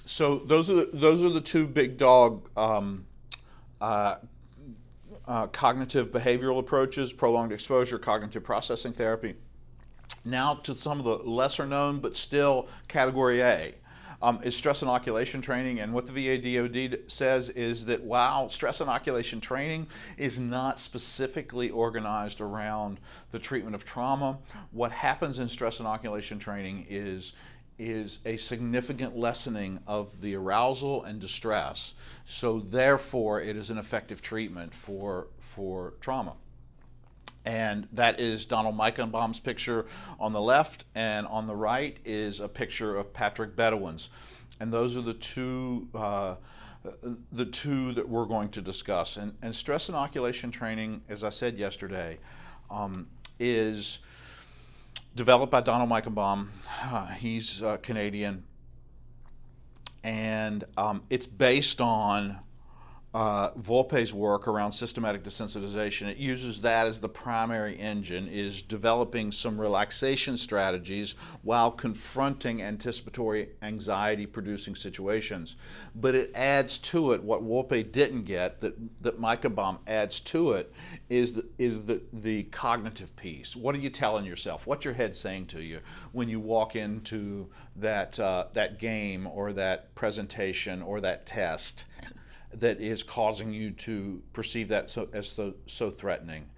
So those are the two big dog cognitive behavioral approaches: prolonged exposure, cognitive processing therapy. Now to some of the lesser known, but still category A, is stress inoculation training. And what the VA/DoD says is that while stress inoculation training is not specifically organized around the treatment of trauma, what happens in stress inoculation training is a significant lessening of the arousal and distress. So therefore, it is an effective treatment for trauma. And that is Donald Meichenbaum's picture on the left, and on the right is a picture of Patrick Bedouin's. And those are the two that we're going to discuss. And stress inoculation training, as I said yesterday, is developed by Donald Meichenbaum. He's Canadian, and it's based on Volpe's work around systematic desensitization. It uses that as the primary engine, is developing some relaxation strategies while confronting anticipatory anxiety producing situations. But it adds to it what Volpe didn't get, that Meichenbaum adds to it, is the cognitive piece. What are you telling yourself? What's your head saying to you when you walk into that game or that presentation or that test that is causing you to perceive that as so threatening?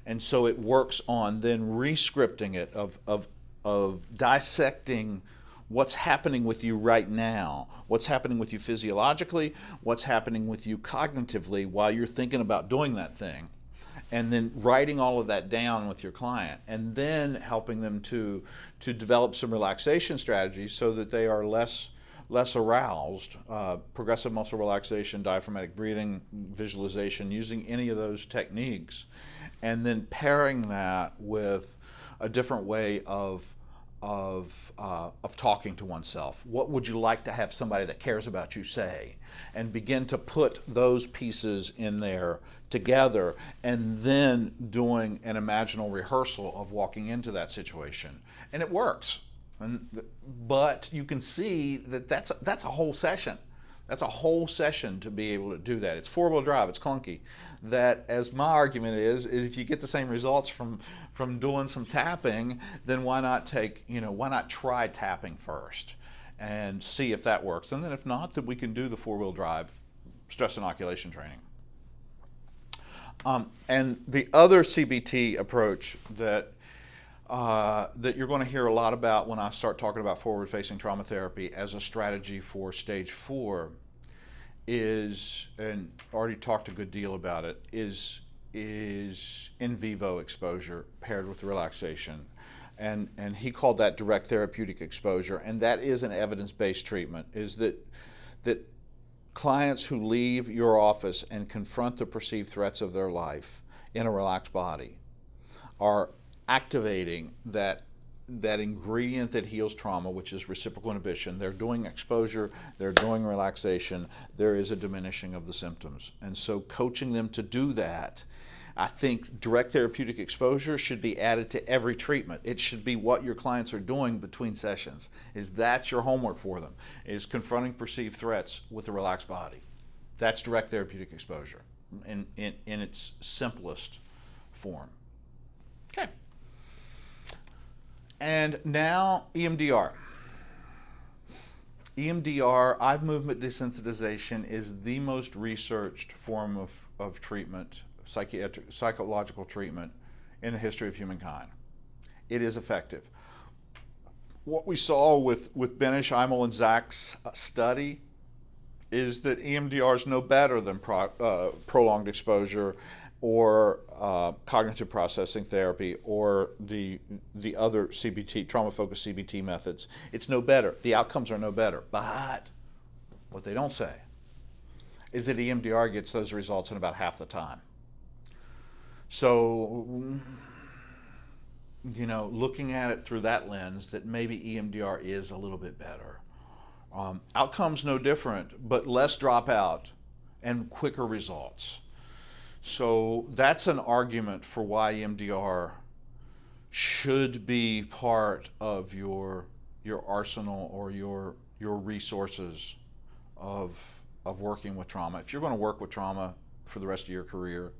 And so it works on then re-scripting it, of dissecting what's happening with you right now, what's happening with you physiologically, what's happening with you cognitively while you're thinking about doing that thing, and then writing all of that down with your client, and then helping them to develop some relaxation strategies so that they are less aroused, progressive muscle relaxation, diaphragmatic breathing, visualization, using any of those techniques, and then pairing that with a different way of talking to oneself. What would you like to have somebody that cares about you say? And begin to put those pieces in there together, and then doing an imaginal rehearsal of walking into that situation. And it works. But you can see that that's a whole session. That's a whole session to be able to do that. It's four-wheel drive. It's clunky. That, as my argument is if you get the same results from doing some tapping, then why not try tapping first and see if that works. And then if not, then we can do the four-wheel drive stress inoculation training. And the other CBT approach that you're going to hear a lot about when I start talking about forward-facing trauma therapy as a strategy for stage 4 is, and already talked a good deal about it, is in vivo exposure paired with relaxation. And he called that direct therapeutic exposure, and that is an evidence-based treatment, is that clients who leave your office and confront the perceived threats of their life in a relaxed body are activating that ingredient that heals trauma, which is reciprocal inhibition. They're doing exposure, they're doing relaxation, there is a diminishing of the symptoms. And so coaching them to do that, I think direct therapeutic exposure should be added to every treatment. It should be what your clients are doing between sessions. That's your homework for them, is confronting perceived threats with a relaxed body. That's direct therapeutic exposure in its simplest form. Okay. And now EMDR. EMDR, eye movement desensitization, is the most researched form of treatment, psychological treatment in the history of humankind. It is effective. What we saw with Benish, Imel, and Zach's study is that EMDR is no better than prolonged exposure or cognitive processing therapy or the other CBT, trauma-focused CBT methods. It's no better. The outcomes are no better. But what they don't say is that EMDR gets those results in about half the time. So, looking at it through that lens, that maybe EMDR is a little bit better. Outcomes no different, but less dropout and quicker results. So that's an argument for why EMDR should be part of your arsenal or your resources of working with trauma. If you're going to work with trauma for the rest of your career,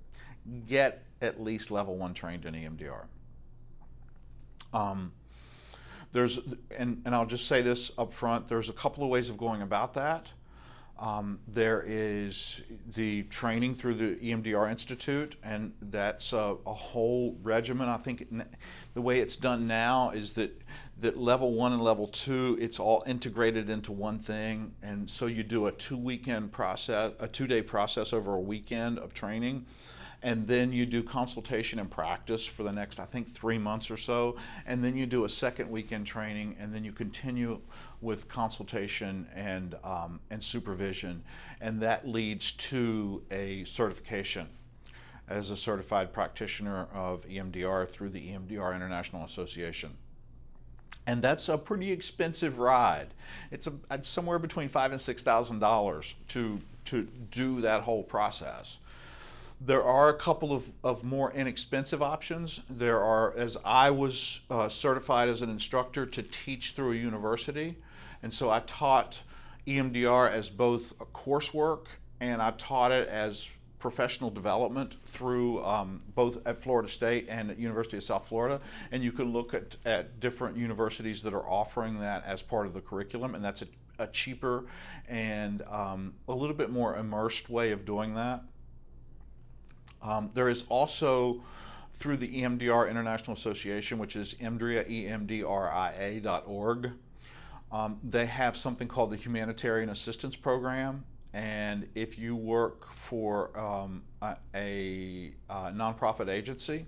get at least level 1 trained in EMDR. And I'll just say this up front, there's a couple of ways of going about that. There is the training through the EMDR Institute, and that's a whole regimen. I think the way it's done now is that level 1 and level 2, it's all integrated into one thing, and so you do a 2-day process over a weekend of training, and then you do consultation and practice for the next, I think, 3 months or so, and then you do a second weekend training, and then you continue with consultation and supervision, and that leads to a certification as a certified practitioner of EMDR through the EMDR International Association. And that's a pretty expensive ride. It's somewhere between $5,000 and $6,000 to do that whole process. There are a couple of more inexpensive options. There are, as I was certified as an instructor to teach through a university, and so I taught EMDR as both a coursework and I taught it as professional development through both at Florida State and at University of South Florida. And you can look at different universities that are offering that as part of the curriculum, and that's a cheaper and a little bit more immersed way of doing that. There is also, through the EMDR International Association, which is Emdria, emdria.org, they have something called the Humanitarian Assistance Program. And if you work for a nonprofit agency,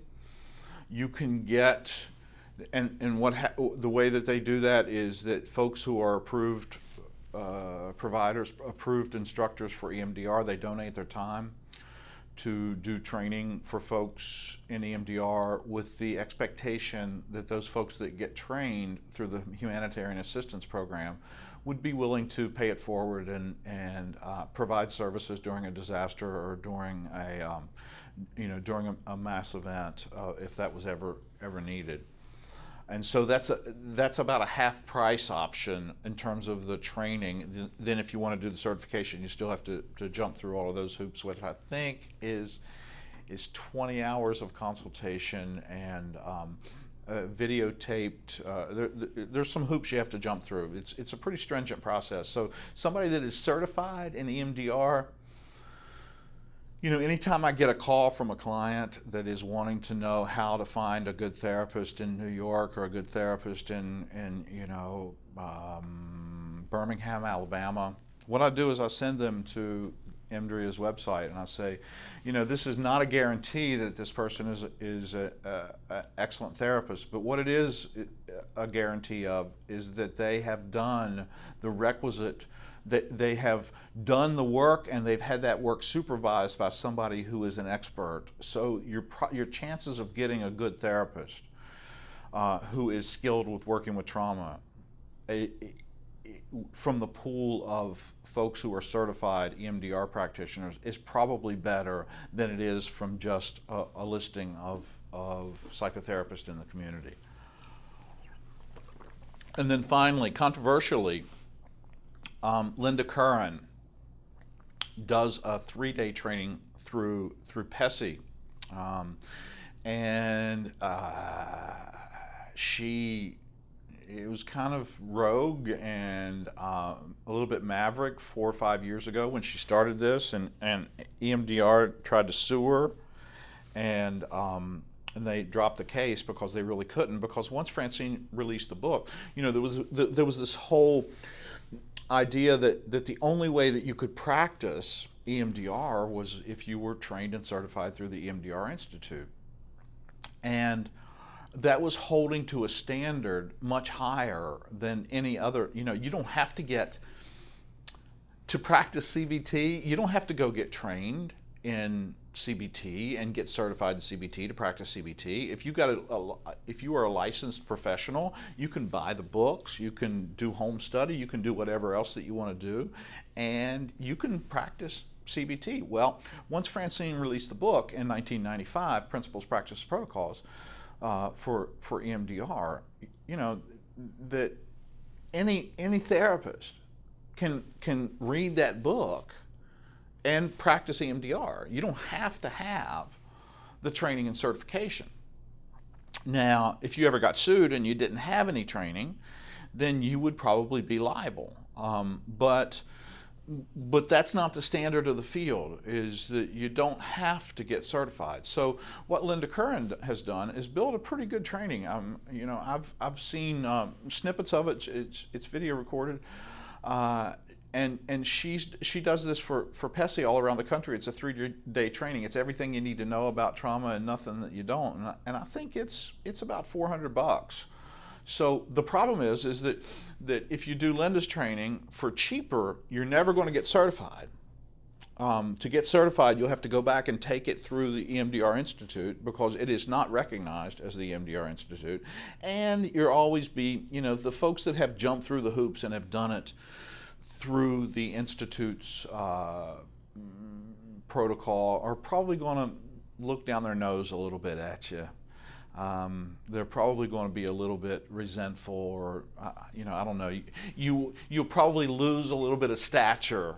you can get, and the way that they do that is that folks who are approved providers, approved instructors for EMDR, they donate their time to do training for folks in EMDR with the expectation that those folks that get trained through the Humanitarian Assistance Program would be willing to pay it forward and provide services during a disaster or during a mass event if that was ever needed. And so that's about a half price option in terms of the training. Then if you want to do the certification, you still have to jump through all of those hoops, which I think is 20 hours of consultation and videotaped. There's some hoops you have to jump through. It's a pretty stringent process. So somebody that is certified in EMDR, anytime I get a call from a client that is wanting to know how to find a good therapist in New York or a good therapist in Birmingham, Alabama, what I do is I send them to Emdria's website and I say, this is not a guarantee that this person is an excellent therapist, but what it is a guarantee of is that they have done the requisite, that they have done the work and they've had that work supervised by somebody who is an expert. So your chances of getting a good therapist who is skilled with working with trauma from the pool of folks who are certified EMDR practitioners is probably better than it is from just a listing of psychotherapists in the community. And then finally, controversially, Linda Curran does a 3-day training through PESI, and it was kind of rogue and a little bit maverick 4 or 5 years ago when she started this, and EMDR tried to sue her, and they dropped the case because they really couldn't, because once Francine released the book, there was this whole idea that the only way that you could practice EMDR was if you were trained and certified through the EMDR Institute. And that was holding to a standard much higher than any other. You don't have to practice CBT, you don't have to go get trained in CBT and get certified in CBT to practice CBT. If you are a licensed professional, you can buy the books, you can do home study, you can do whatever else that you want to do, and you can practice CBT. Well, once Francine released the book in 1995, Principles, Practices, Protocols for EMDR, that any therapist can read that book and practice EMDR. You don't have to have the training and certification. Now, if you ever got sued and you didn't have any training, then you would probably be liable. But that's not the standard of the field, is that you don't have to get certified. So what Linda Curran has done is build a pretty good training. I've seen snippets of it. It's video recorded. And she does this for PESI all around the country. It's a 3-day training. It's everything you need to know about trauma and nothing that you don't. And I think it's about $400. So the problem is that if you do Linda's training for cheaper, you're never going to get certified. To get certified, you'll have to go back and take it through the EMDR Institute, because it is not recognized as the EMDR Institute. And you'll always be, the folks that have jumped through the hoops and have done it through the Institute's protocol are probably going to look down their nose a little bit at you. They're probably going to be a little bit resentful, or I don't know. You'll probably lose a little bit of stature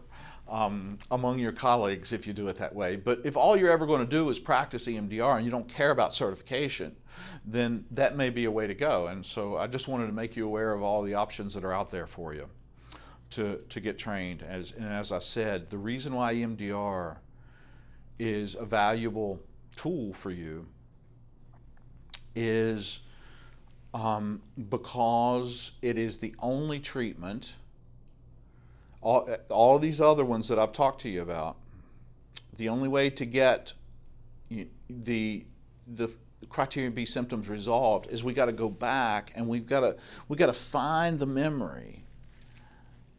among your colleagues if you do it that way. But if all you're ever going to do is practice EMDR and you don't care about certification, then that may be a way to go. And so I just wanted to make you aware of all the options that are out there for you to get trained. And as I said, the reason why EMDR is a valuable tool for you is because it is the only treatment. All these other ones that I've talked to you about, the only way to get the criteria B symptoms resolved is we got to go back and we got to find the memory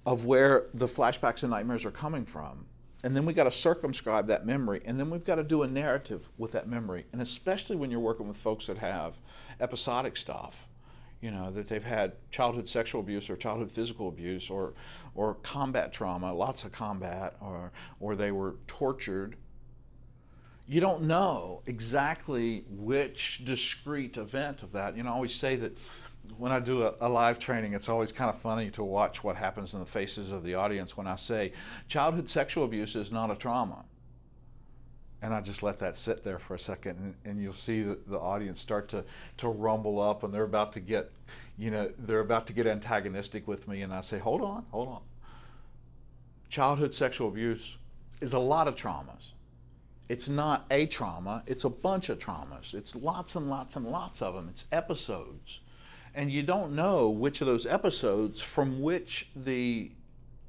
of where the flashbacks and nightmares are coming from. And then we got to circumscribe that memory, and then we've got to do a narrative with that memory. And especially when you're working with folks that have episodic stuff, that they've had childhood sexual abuse or childhood physical abuse or combat trauma, lots of combat, or they were tortured. You don't know exactly which discrete event of that. I always say that when I do a live training, it's always kind of funny to watch what happens in the faces of the audience when I say, childhood sexual abuse is not a trauma. And I just let that sit there for a second, and you'll see the audience start to rumble up, and they're about to get, antagonistic with me, and I say, hold on. Childhood sexual abuse is a lot of traumas. It's not a trauma, it's a bunch of traumas. It's lots and lots and lots of them. It's episodes. And you don't know which of those episodes from which the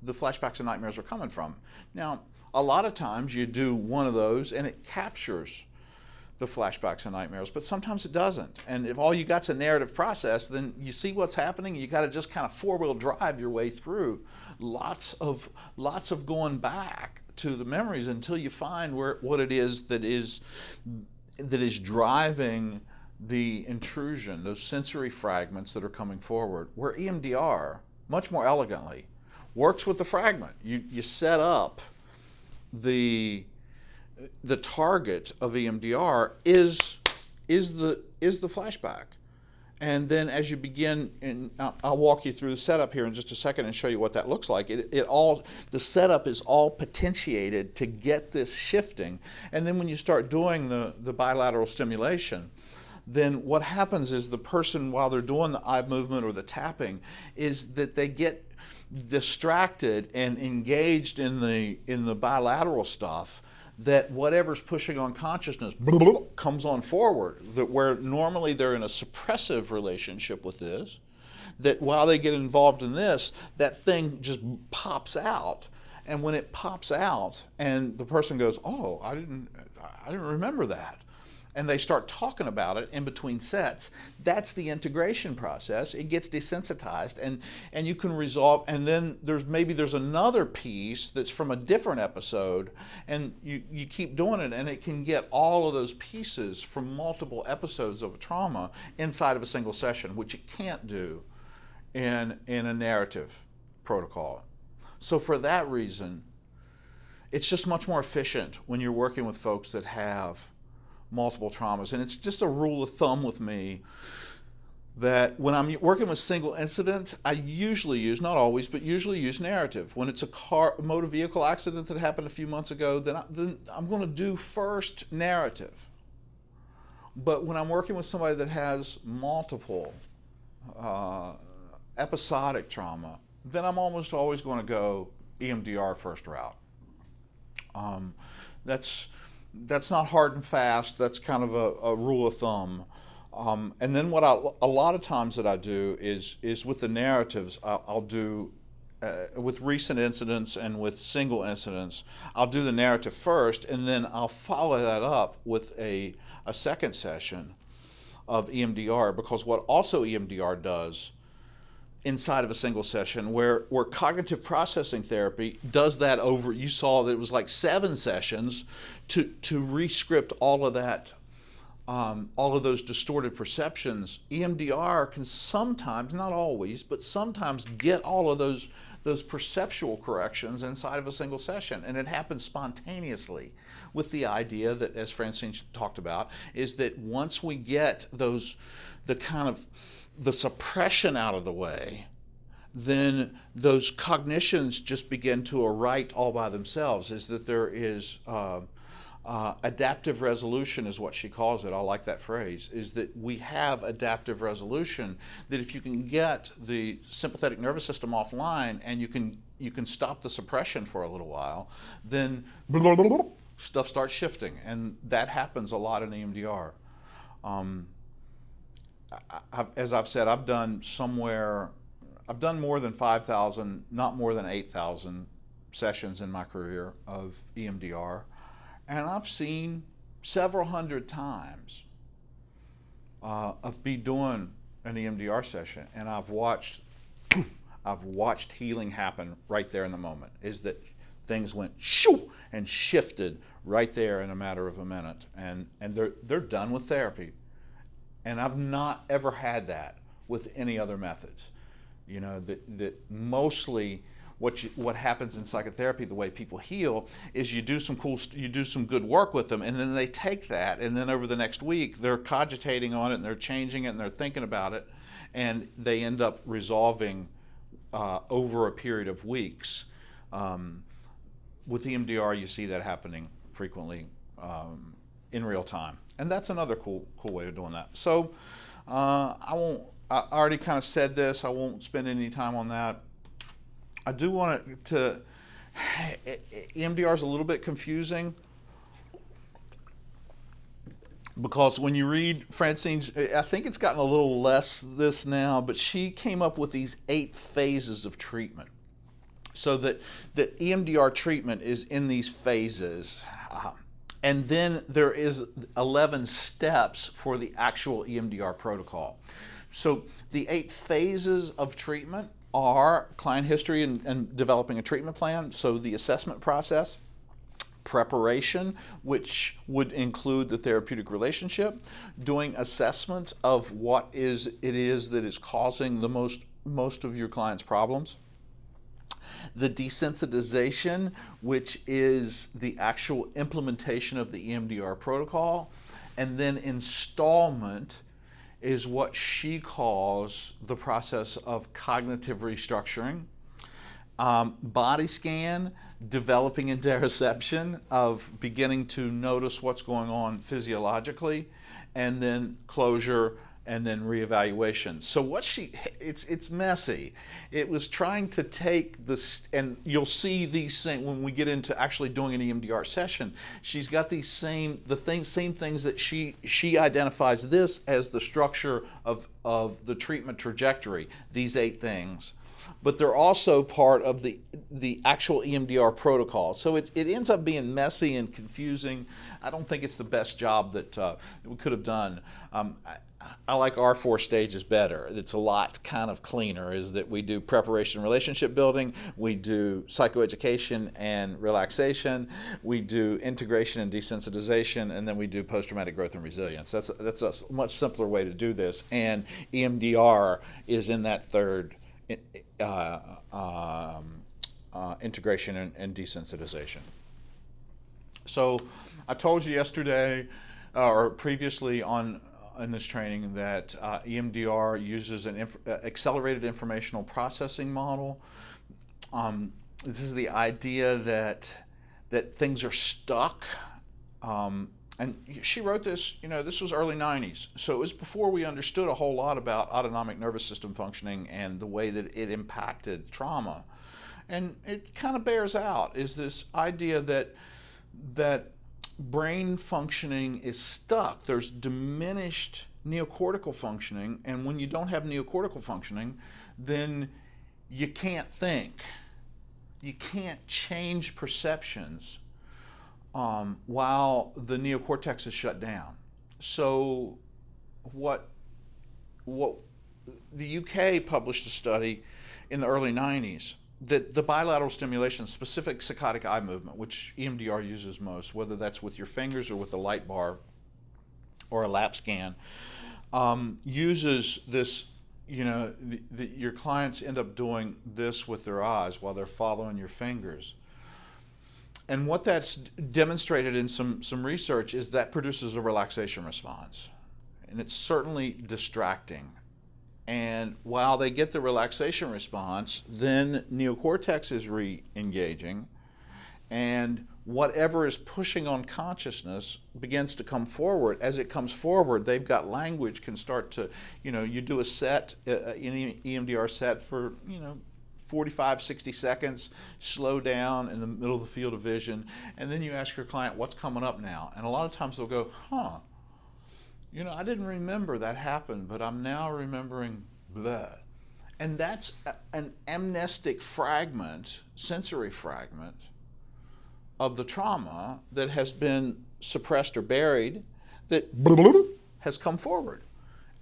flashbacks and nightmares are coming from. Now, a lot of times you do one of those and it captures the flashbacks and nightmares, but sometimes it doesn't. And if all you got's a narrative process, then you see what's happening, and you got to just kind of four-wheel drive your way through lots of going back to the memories until you find what it is that is driving the intrusion, those sensory fragments that are coming forward, where EMDR, much more elegantly, works with the fragment. You set up the target of EMDR is the flashback. And then as you begin, and I'll walk you through the setup here in just a second and show you what that looks like. The setup is all potentiated to get this shifting. And then when you start doing the bilateral stimulation, then what happens is the person, while they're doing the eye movement or the tapping, is that they get distracted and engaged in the bilateral stuff, that whatever's pushing on consciousness comes on forward, that where normally they're in a suppressive relationship with this, that while they get involved in this, that thing just pops out. And when it pops out and the person goes, oh, I didn't remember that, and they start talking about it in between sets, that's the integration process. It gets desensitized, and you can resolve, and then there's another piece that's from a different episode, and you keep doing it, and it can get all of those pieces from multiple episodes of a trauma inside of a single session, which it can't do in a narrative protocol. So for that reason, it's just much more efficient when you're working with folks that have multiple traumas. And it's just a rule of thumb with me that when I'm working with single incident, I usually use, not always, but usually use narrative. When it's a motor vehicle accident that happened a few months ago, then I'm going to do first narrative. But when I'm working with somebody that has multiple episodic trauma, then I'm almost always going to go EMDR first route. That's not hard and fast. That's kind of a rule of thumb. And then a lot of times that I do is with the narratives, I'll do with recent incidents and with single incidents, I'll do the narrative first, and then I'll follow that up with a second session of EMDR, because what also EMDR does inside of a single session, where cognitive processing therapy does that over, you saw that it was like 7 sessions to re-script all of that, all of those distorted perceptions. EMDR can sometimes, not always, but sometimes get all of those perceptual corrections inside of a single session, and it happens spontaneously, with the idea that, as Francine talked about, is that once we get the suppression out of the way, then those cognitions just begin to aright all by themselves. Is that there is adaptive resolution, is what she calls it. I like that phrase. Is that we have adaptive resolution, that if you can get the sympathetic nervous system offline and you can stop the suppression for a little while, then stuff starts shifting, and that happens a lot in EMDR. As I've said, I've done more than 5,000, not more than 8,000 sessions in my career of EMDR, and I've seen several hundred times of me doing an EMDR session, and I've watched healing happen right there in the moment. Is that things went shoo and shifted right there in a matter of a minute, and they're done with therapy. And I've not ever had that with any other methods. You know, that mostly what happens in psychotherapy, the way people heal, is you do some good work with them, and then they take that, and then over the next week they're cogitating on it, and they're changing it, and they're thinking about it, and they end up resolving over a period of weeks. With EMDR, you see that happening frequently in real time. And that's another cool way of doing that. So I already kind of said this. I won't spend any time on that. I do want to EMDR is a little bit confusing, because when you read Francine's, I think it's gotten a little less this now, but she came up with these 8 phases of treatment. So that EMDR treatment is in these phases. And then there is 11 steps for the actual EMDR protocol. So the 8 phases of treatment are client history and developing a treatment plan. So the assessment process, preparation, which would include the therapeutic relationship, doing assessment of what it is that is causing the most of your client's problems. The desensitization, which is the actual implementation of the EMDR protocol, and then installment is what she calls the process of cognitive restructuring. Body scan, developing interoception, of beginning to notice what's going on physiologically, and then closure, and then reevaluation. So it's messy. It was trying to take this, and you'll see these things when we get into actually doing an EMDR session. She's got these same things that she identifies this as the structure of the treatment trajectory. These 8 things, but they're also part of the actual EMDR protocol. So it ends up being messy and confusing. I don't think it's the best job that we could have done. I like our 4 stages better. It's a lot kind of cleaner. Is that we do preparation and relationship building, we do psychoeducation and relaxation, we do integration and desensitization, and then we do post-traumatic growth and resilience. That's a much simpler way to do this, and EMDR is in that third integration and desensitization. So I told you yesterday or previously on in this training that EMDR uses an accelerated informational processing model. This is the idea that things are stuck. And she wrote this, this was early 90s. So it was before we understood a whole lot about autonomic nervous system functioning and the way that it impacted trauma. And it kind of bears out, is this idea that brain functioning is stuck. There's diminished neocortical functioning, and when you don't have neocortical functioning, then you can't think. You can't change perceptions while the neocortex is shut down. So what the UK published a study in the early 90s that the bilateral stimulation, specific psychotic eye movement, which EMDR uses most, whether that's with your fingers or with a light bar or a lap scan, uses this, your clients end up doing this with their eyes while they're following your fingers. And what that's demonstrated in some research is that produces a relaxation response. And it's certainly distracting. And while they get the relaxation response, then neocortex is re-engaging, and whatever is pushing on consciousness begins to come forward. As it comes forward, they've got language, can start to, you do a set, an EMDR set for, 45, 60 seconds, slow down in the middle of the field of vision, and then you ask your client, what's coming up now? And a lot of times they'll go, I didn't remember that happened, but I'm now remembering blah. And that's an amnestic fragment, sensory fragment of the trauma that has been suppressed or buried that has come forward.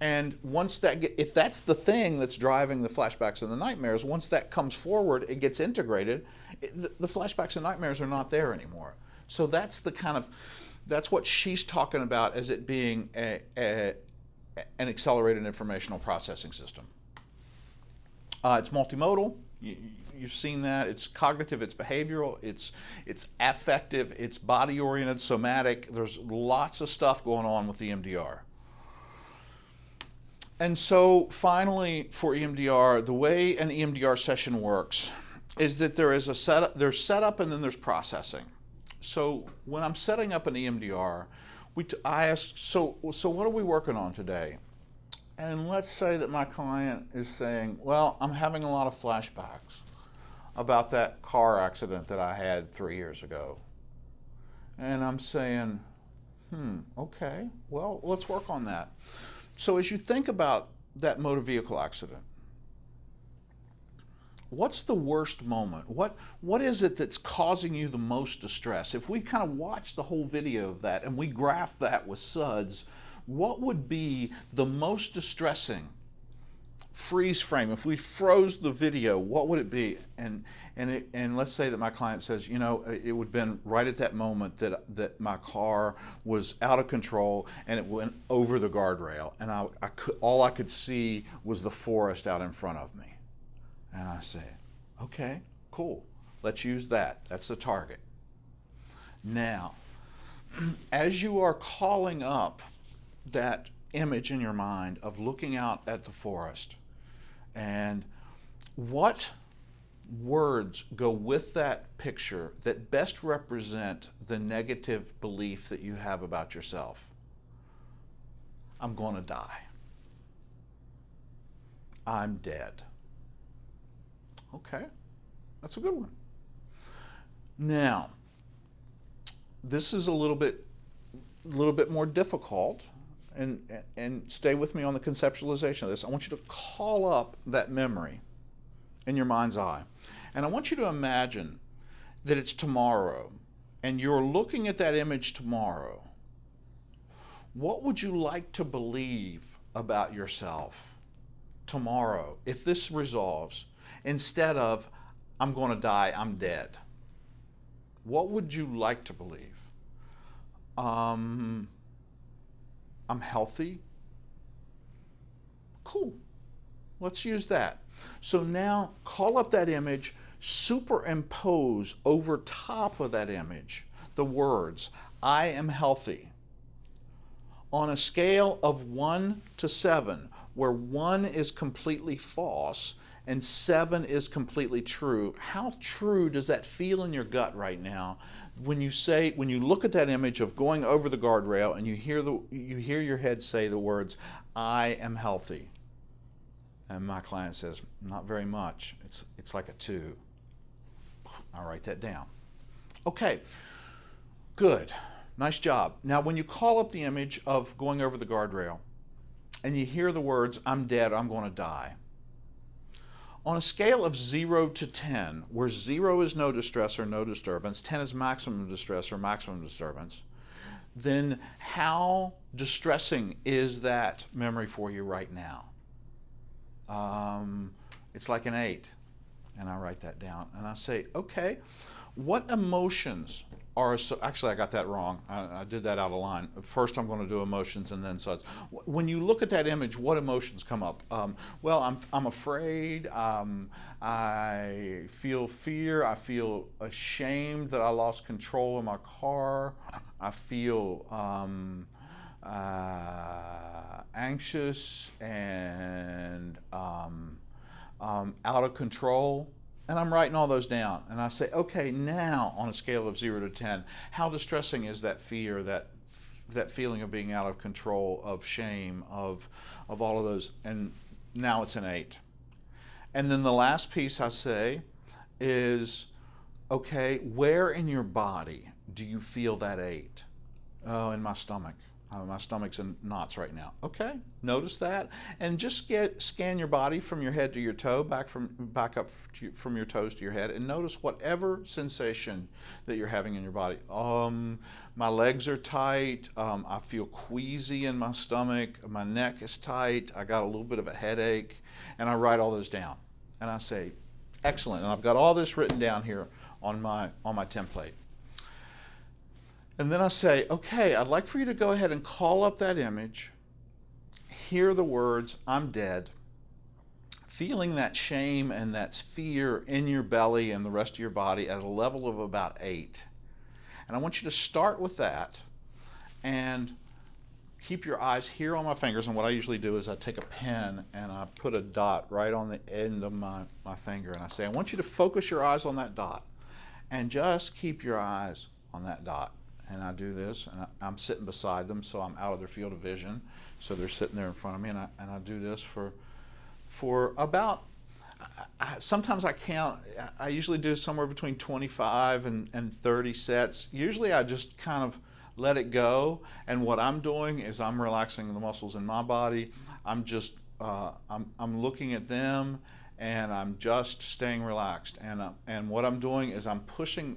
And once if that's the thing that's driving the flashbacks and the nightmares, once that comes forward, it gets integrated, the flashbacks and nightmares are not there anymore. So that's that's what she's talking about as it being an accelerated informational processing system. It's multimodal. You've seen that. It's cognitive, it's behavioral, it's affective, it's body-oriented, somatic. There's lots of stuff going on with the EMDR. And so finally, for EMDR, the way an EMDR session works is that there's setup and then there's processing. So when I'm setting up an EMDR, I ask, so what are we working on today? And let's say that my client is saying, well, I'm having a lot of flashbacks about that car accident that I had 3 years ago. And I'm saying, okay, well, let's work on that. So as you think about that motor vehicle accident, what's the worst moment? What is it that's causing you the most distress? If we kind of watch the whole video of that and we graph that with SUDS, what would be the most distressing freeze frame? If we froze the video, what would it be? And let's say that my client says, it would have been right at that moment that my car was out of control and it went over the guardrail, and all I could see was the forest out in front of me. And I say, okay, cool, let's use that. That's the target. Now, as you are calling up that image in your mind of looking out at the forest, and what words go with that picture that best represent the negative belief that you have about yourself? I'm going to die. I'm dead. Okay, that's a good one. Now, this is a little bit more difficult, and stay with me on the conceptualization of this. I want you to call up that memory in your mind's eye, and I want you to imagine that it's tomorrow, and you're looking at that image tomorrow. What would you like to believe about yourself tomorrow if this resolves? Instead of, I'm going to die, I'm dead. What would you like to believe? I'm healthy. Cool. Let's use that. So now call up that image, superimpose over top of that image the words, I am healthy. On a scale of 1 to 7, where 1 is completely false and 7 is completely true, how true does that feel in your gut right now when you look at that image of going over the guardrail and you hear your head say the words, "I am healthy"? And my client says, "Not very much. It's like a 2. I'll write that down. Okay, good. Nice job. Now, when you call up the image of going over the guardrail and you hear the words, "I'm dead, I'm going to die," on a scale of 0 to 10, where 0 is no distress or no disturbance, 10 is maximum distress or maximum disturbance, then how distressing is that memory for you right now? It's like an 8. And I write that down. And I say, okay, what emotions are, actually I got that wrong. I did that out of line. First I'm going to do emotions and then such. When you look at that image, what emotions come up? Well, I'm afraid, I feel fear, I feel ashamed that I lost control of my car, I feel anxious and out of control. And I'm writing all those down. And I say, okay, now on a scale of 0 to 10, how distressing is that fear, that feeling of being out of control, of shame, of all of those? And now it's an 8. And then the last piece I say is, okay, where in your body do you feel that 8? Oh, in my stomach. My stomach's in knots right now. Okay, notice that, and just scan your body from your head to your toe, back up from your toes to your head, and notice whatever sensation that you're having in your body. My legs are tight. I feel queasy in my stomach. My neck is tight. I got a little bit of a headache, and I write all those down. And I say, excellent. And I've got all this written down here on my template. And then I say, okay, I'd like for you to go ahead and call up that image, hear the words, "I'm dead," feeling that shame and that fear in your belly and the rest of your body at a level of about 8. And I want you to start with that and keep your eyes here on my fingers. And what I usually do is I take a pen and I put a dot right on the end of my finger. And I say, I want you to focus your eyes on that dot and just keep your eyes on that dot. And I do this, and I'm sitting beside them, so I'm out of their field of vision. So they're sitting there in front of me, and I do this for about, sometimes I count, I usually do somewhere between 25 and 30 sets. Usually I just kind of let it go, and what I'm doing is I'm relaxing the muscles in my body. I'm just, I'm looking at them, and I'm just staying relaxed. And what I'm doing is I'm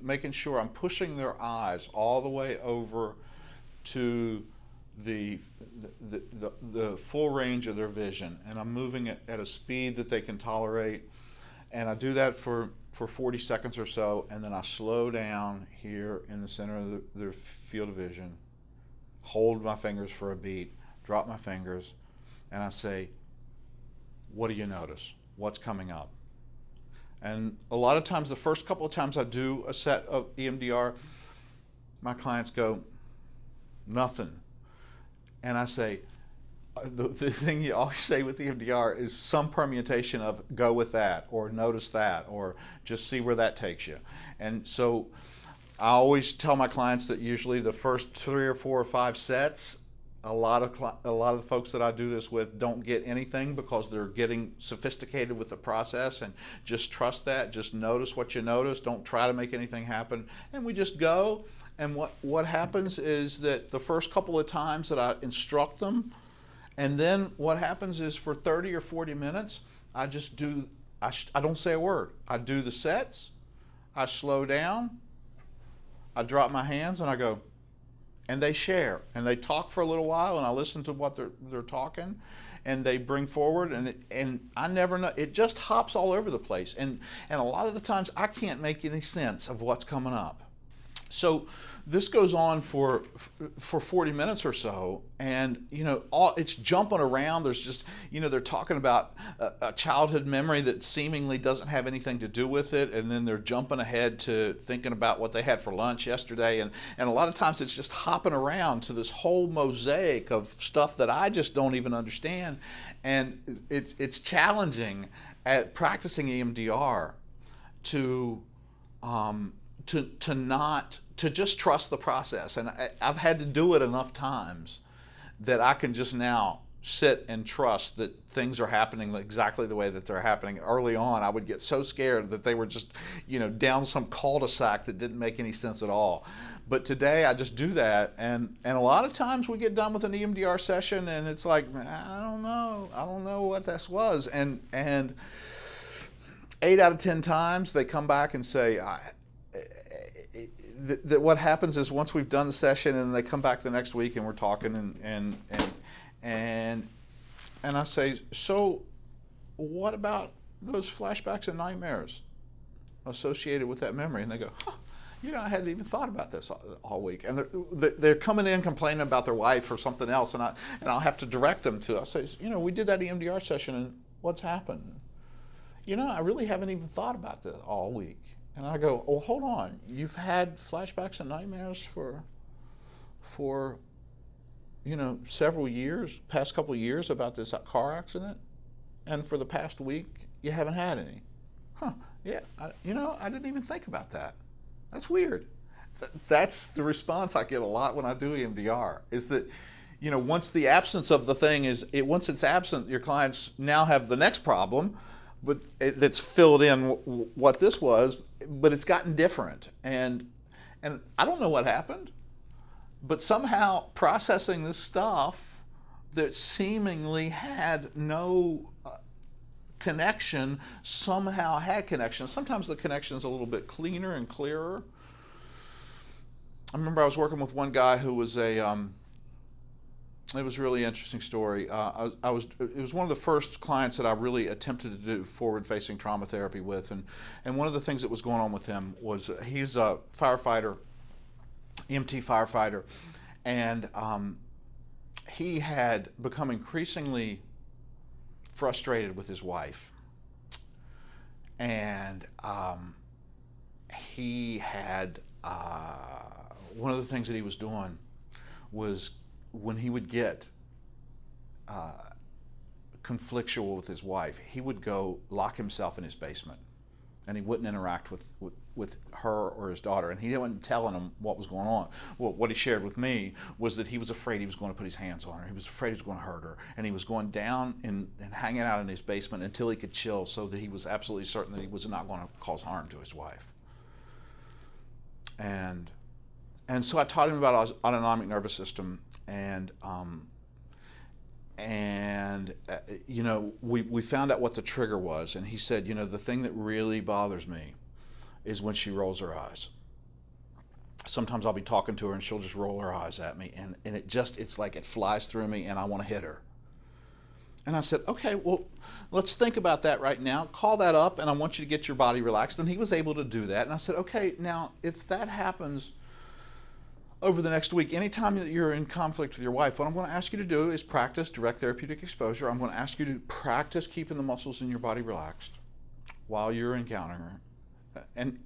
making sure I'm pushing their eyes all the way over to the full range of their vision. And I'm moving it at a speed that they can tolerate. And I do that for 40 seconds or so, and then I slow down here in the center of their field of vision, hold my fingers for a beat, drop my fingers, and I say, what do you notice? What's coming up? And a lot of times, the first couple of times I do a set of EMDR, my clients go, nothing. And I say, the thing you always say with EMDR is some permutation of go with that, or notice that, or just see where that takes you. And so I always tell my clients that usually the first 3 or 4 or 5 sets, a lot of the folks that I do this with don't get anything because they're getting sophisticated with the process, and just trust that. Just notice what you notice. Don't try to make anything happen. And we just go. And what happens is that the first couple of times that I instruct them, and then what happens is for 30 or 40 minutes, I just do, I don't say a word. I do the sets, I slow down, I drop my hands, and I go, and they share, and they talk for a little while, and I listen to what they're talking, and they bring forward, and I never know, it just hops all over the place, and a lot of the times I can't make any sense of what's coming up. So this goes on for 40 minutes or so, and it's jumping around. There's just they're talking about a childhood memory that seemingly doesn't have anything to do with it, and then they're jumping ahead to thinking about what they had for lunch yesterday, and a lot of times it's just hopping around to this whole mosaic of stuff that I just don't even understand, and it's challenging at practicing EMDR to just trust the process. And I've had to do it enough times that I can just now sit and trust that things are happening exactly the way that they're happening. Early on, I would get so scared that they were just, down some cul-de-sac that didn't make any sense at all. But today I just do that, and a lot of times we get done with an EMDR session and it's like, I don't know what this was. And 8 out of 10 times they come back and say, that what happens is once we've done the session and they come back the next week and we're talking and I say, so what about those flashbacks and nightmares associated with that memory? And they go, I hadn't even thought about this all week. And they're coming in complaining about their wife or something else, and I'll have to direct them to. I say, we did that EMDR session, and what's happened? I really haven't even thought about this all week. And I go, well, hold on. You've had flashbacks and nightmares for several years, past couple of years about this car accident, and for the past week you haven't had any. Yeah. I didn't even think about that. That's weird. That's the response I get a lot when I do EMDR. Is that once the absence of the thing once it's absent, your clients now have the next problem, but that's filled in what this was, but it's gotten different. And I don't know what happened, but somehow processing this stuff that seemingly had no connection somehow had connection. Sometimes the connection is a little bit cleaner and clearer. I remember I was working with one guy who was it was a really interesting story. It was one of the first clients that I really attempted to do forward-facing trauma therapy with, and one of the things that was going on with him was he's a firefighter, EMT firefighter, and he had become increasingly frustrated with his wife, and he had one of the things that he was doing was when he would get conflictual with his wife, he would go lock himself in his basement, and he wouldn't interact with her or his daughter, and he wasn't telling them what was going on. Well, what he shared with me was that he was afraid he was going to put his hands on her. He was afraid he was going to hurt her, and he was going down and hanging out in his basement until he could chill, so that he was absolutely certain that he was not going to cause harm to his wife. And so I taught him about autonomic nervous system, and we found out what the trigger was, and he said, the thing that really bothers me is when she rolls her eyes. Sometimes I'll be talking to her and she'll just roll her eyes at me, and it's like it flies through me and I want to hit her. And I said, okay, well, let's think about that right now. Call that up, and I want you to get your body relaxed. And he was able to do that. And I said, okay, now if that happens over the next week, anytime that you're in conflict with your wife, what I'm going to ask you to do is practice direct therapeutic exposure. I'm going to ask you to practice keeping the muscles in your body relaxed while you're encountering her. And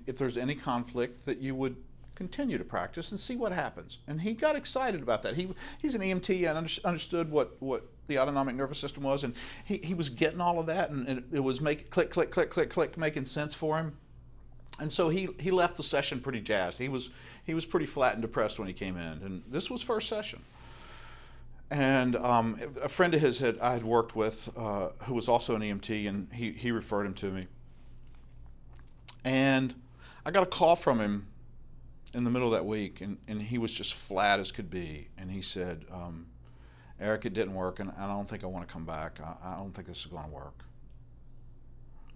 if there's any conflict, that you would continue to practice and see what happens. And he got excited about that. He's an EMT and understood what the autonomic nervous system was, and he was getting all of that, and it was making click, click, click, click, click, making sense for him. And so he left the session pretty jazzed. He was pretty flat and depressed when he came in, and this was first session. And a friend of his I had worked with, who was also an EMT, and he referred him to me. And I got a call from him in the middle of that week, and he was just flat as could be. And he said, Eric, it didn't work, and I don't think I want to come back. I don't think this is going to work.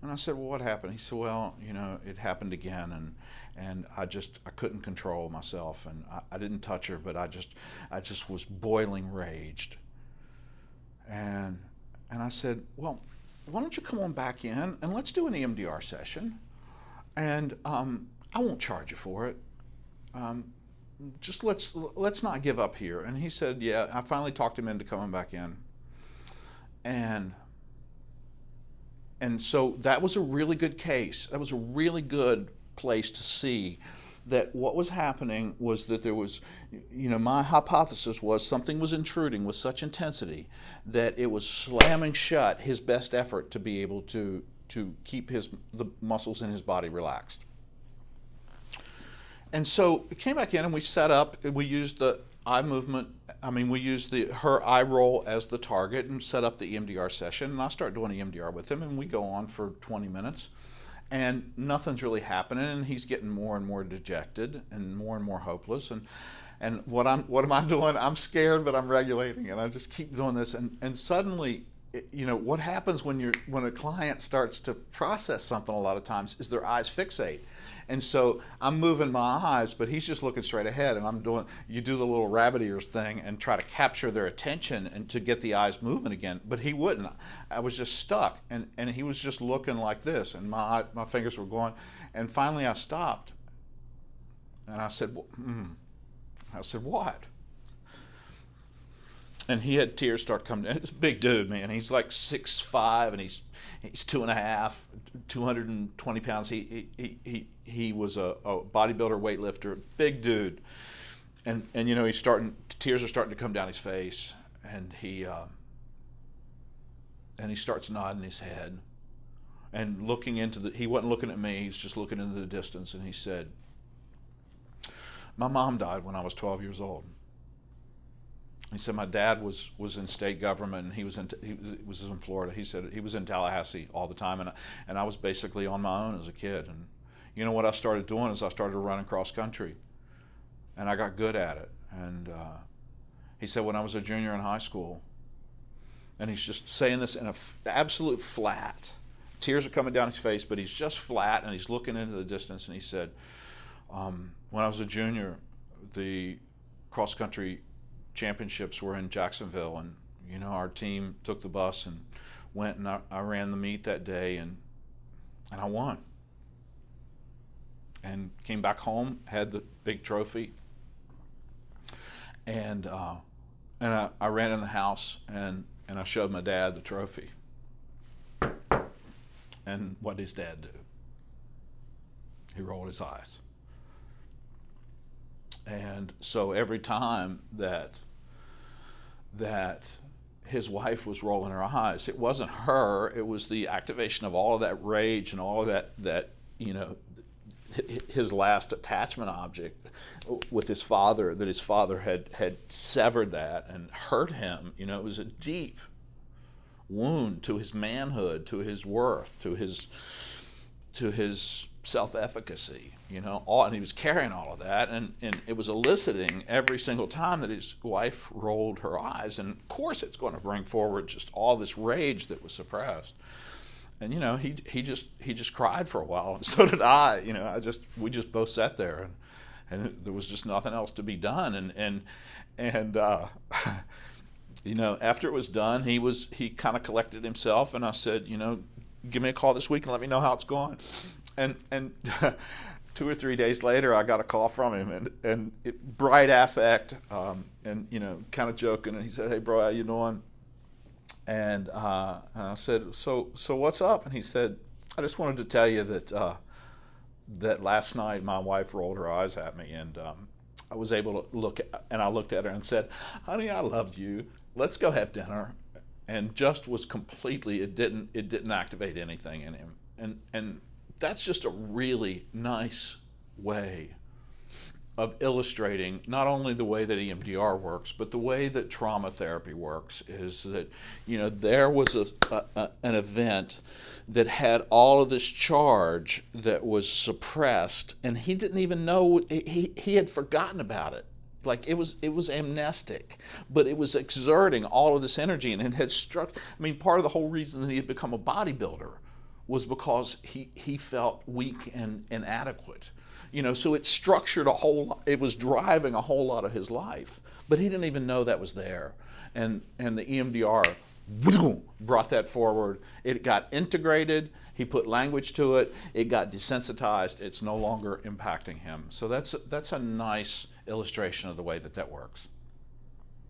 And I said, well, what happened? He said, well, it happened again, and I couldn't control myself, and I didn't touch her, but I just was boiling raged. And I said, well, why don't you come on back in and let's do an EMDR session, and I won't charge you for it. just let's not give up here. And he said, yeah. I finally talked him into coming back in, and so that was a really good case. That was a really good place to see that what was happening was that there was, my hypothesis was something was intruding with such intensity that it was slamming shut his best effort to be able to keep the muscles in his body relaxed. And so it came back in, and we set up, we used the eye movement, we used her eye roll as the target and set up the EMDR session, and I start doing the EMDR with him, and we go on for 20 minutes. And nothing's really happening, and he's getting more and more dejected and more hopeless. And what am I doing? I'm scared, but I'm regulating, and I just keep doing this. And suddenly, what happens when a client starts to process something a lot of times is their eyes fixate. And so I'm moving my eyes, but he's just looking straight ahead, and you do the little rabbit ears thing and try to capture their attention and to get the eyes moving again. But he wouldn't. I was just stuck, and he was just looking like this, and my fingers were going. And finally I stopped, and I said, what? And he had tears start coming down. He's a big dude, man. He's like 6'5", and he's 2.5, 220 pounds. He was a bodybuilder, weightlifter, big dude. And tears are starting to come down his face, and he starts nodding his head and looking he wasn't looking at me, he's just looking into the distance, and he said, "My mom died when I was 12 years old." He said, "My dad was in state government, and he was in Florida." He said he was in Tallahassee all the time, and I was basically on my own as a kid. And what I started doing is I started running cross country, and I got good at it. And he said when I was a junior in high school, and he's just saying this in an absolute flat. Tears are coming down his face, but he's just flat, and he's looking into the distance. And he said, when I was a junior, the cross country championships were in Jacksonville, and our team took the bus and went, and I ran the meet that day, and I won, and came back home, had the big trophy, and I ran in the house, and I showed my dad the trophy. And what did his dad do? He rolled his eyes. And so every time that his wife was rolling her eyes, it wasn't her, it was the activation of all of that rage and all of that his last attachment object with his father, that his father had severed that and hurt him. It was a deep wound to his manhood, to his worth, to his self-efficacy, and he was carrying all of that, and it was eliciting every single time that his wife rolled her eyes, and of course it's going to bring forward just all this rage that was suppressed. And he just cried for a while, and so did I. We just both sat there, and there was just nothing else to be done, and after it was done, he kind of collected himself, and I said, give me a call this week and let me know how it's going. And 2 or 3 days later, I got a call from him, and bright affect, and kind of joking, and he said, "Hey, bro, how you doing?" And I said, "So what's up?" And he said, "I just wanted to tell you that last night my wife rolled her eyes at me, and I was able to I looked at her and said, 'Honey, I loved you. Let's go have dinner.'" And just was completely, it didn't activate anything in him. And that's just a really nice way of illustrating not only the way that EMDR works, but the way that trauma therapy works. Is that there was an event that had all of this charge that was suppressed, and he didn't even know, he had forgotten about it. Like it was amnestic, but it was exerting all of this energy, and it had struck. Part of the whole reason that he had become a bodybuilder was because he felt weak and inadequate. So it structured it was driving a whole lot of his life, but he didn't even know that was there. And the EMDR brought that forward. It got integrated. He put language to it. It got desensitized. It's no longer impacting him. So that's a nice illustration of the way that works.